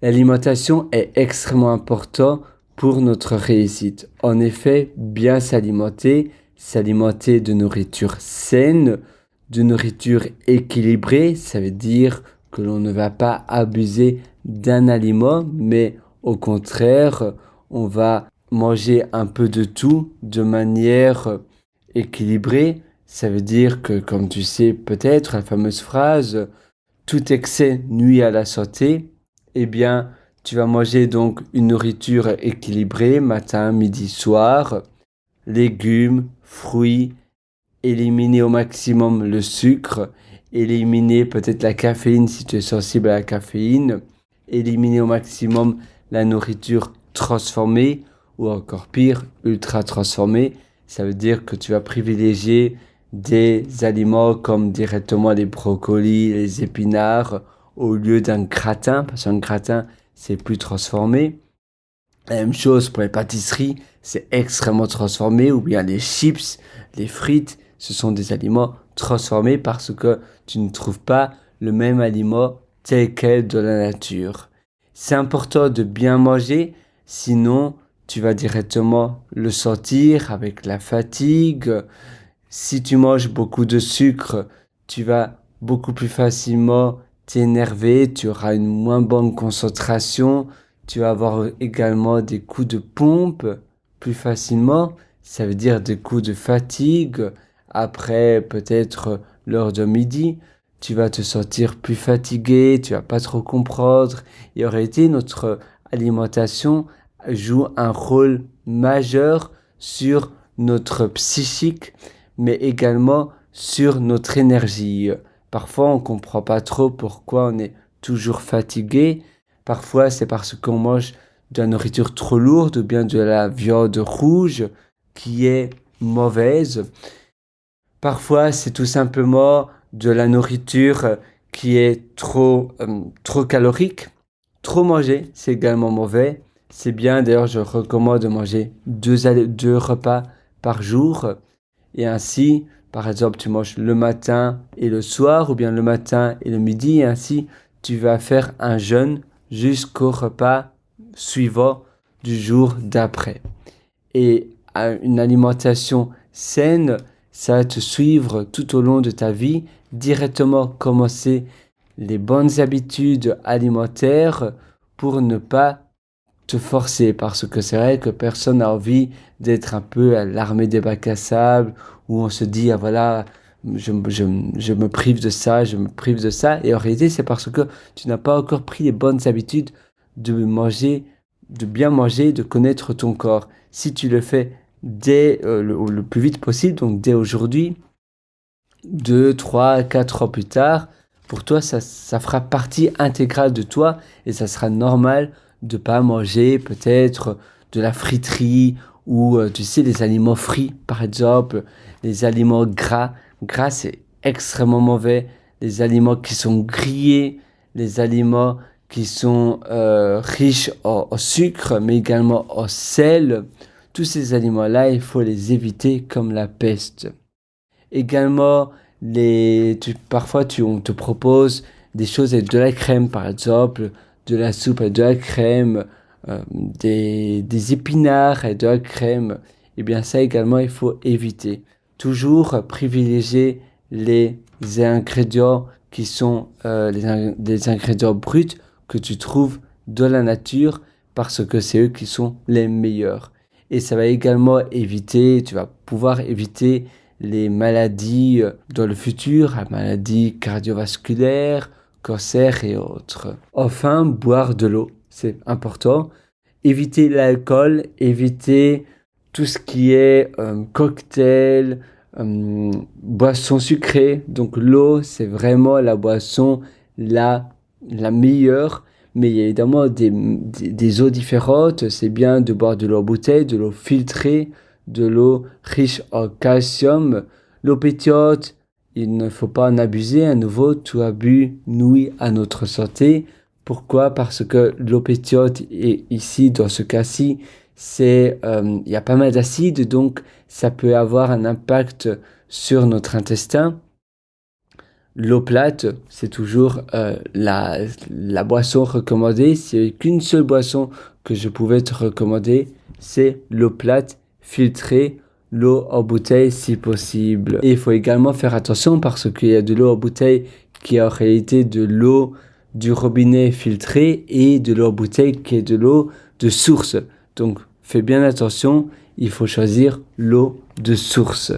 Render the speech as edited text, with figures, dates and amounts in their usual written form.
L'alimentation est extrêmement importante pour notre réussite. En effet, bien s'alimenter de nourriture saine, de nourriture équilibrée, ça veut dire que l'on ne va pas abuser d'un aliment, mais au contraire, on va manger un peu de tout de manière équilibrée. Ça veut dire que, comme tu sais peut-être, la fameuse phrase tout excès nuit à la santé, eh bien, tu vas manger donc une nourriture équilibrée, matin, midi, soir, légumes, fruits, éliminer au maximum le sucre, éliminer peut-être la caféine si tu es sensible à la caféine, éliminer au maximum la nourriture transformée ou encore pire, ultra transformée. Ça veut dire que tu vas privilégier des aliments comme directement les brocolis, les épinards au lieu d'un gratin, parce qu'un gratin c'est plus transformé. La même chose pour les pâtisseries, c'est extrêmement transformé, ou bien les chips, les frites, ce sont des aliments transformés parce que tu ne trouves pas le même aliment tel quel de la nature. C'est important de bien manger, sinon tu vas directement le sentir avec la fatigue. Si tu manges beaucoup de sucre, tu vas beaucoup plus facilement t'énerver, tu auras une moins bonne concentration, tu vas avoir également des coups de pompe plus facilement, ça veut dire des coups de fatigue. Après peut-être l'heure de midi, tu vas te sentir plus fatigué, tu vas pas trop comprendre. Et en réalité, notre alimentation joue un rôle majeur sur notre psychique, mais également sur notre énergie. Parfois, on ne comprend pas trop pourquoi on est toujours fatigué. Parfois, c'est parce qu'on mange de la nourriture trop lourde ou bien de la viande rouge qui est mauvaise. Parfois, c'est tout simplement de la nourriture qui est trop calorique. Trop manger, c'est également mauvais. C'est bien, d'ailleurs, je recommande de manger deux repas par jour. Et ainsi, par exemple, tu manges le matin et le soir, ou bien le matin et le midi, et ainsi, tu vas faire un jeûne jusqu'au repas suivant du jour d'après. Et une alimentation saine, ça va te suivre tout au long de ta vie, directement commencer les bonnes habitudes alimentaires pour ne pas te forcer, parce que c'est vrai que personne n'a envie d'être un peu à l'armée des bacs à sable, où on se dit, ah voilà, je me prive de ça, je me prive de ça. Et en réalité, c'est parce que tu n'as pas encore pris les bonnes habitudes de manger, de bien manger, de connaître ton corps. Si tu le fais dès le plus vite possible, donc dès aujourd'hui, 2, 3, 4 ans plus tard, pour toi, ça fera partie intégrale de toi et ça sera normal de pas manger peut-être de la friterie ou tu sais les aliments frits par exemple, les aliments gras. Gras c'est extrêmement mauvais. Les aliments qui sont grillés, les aliments qui sont riches en sucre mais également en sel. Tous ces aliments-là, il faut les éviter comme la peste. Également, parfois, on te propose des choses avec de la crème, par exemple, de la soupe avec de la crème, des épinards avec de la crème. Eh bien, ça également, il faut éviter. Toujours privilégier les ingrédients qui sont des ingrédients bruts que tu trouves de la nature parce que c'est eux qui sont les meilleurs. Et ça va également éviter, tu vas pouvoir éviter les maladies dans le futur, les maladies cardiovasculaires, cancer et autres. Enfin, boire de l'eau, c'est important. Éviter l'alcool, éviter tout ce qui est cocktail, boisson sucrée. Donc l'eau, c'est vraiment la boisson la meilleure. Mais il y a évidemment des eaux différentes. C'est bien de boire de l'eau en bouteille, de l'eau filtrée, de l'eau riche en calcium. L'eau pétillante, il ne faut pas en abuser. À nouveau, tout abus nuit à notre santé. Pourquoi? Parce que l'eau pétillante, et ici, dans ce cas-ci, il y a pas mal d'acide, donc ça peut avoir un impact sur notre intestin. L'eau plate, c'est toujours la boisson recommandée. S'il n'y a qu'une seule boisson que je pouvais te recommander, c'est l'eau plate filtrée, l'eau en bouteille si possible. Et il faut également faire attention parce qu'il y a de l'eau en bouteille qui est en réalité de l'eau du robinet filtrée et de l'eau en bouteille qui est de l'eau de source. Donc fais bien attention, il faut choisir l'eau de source.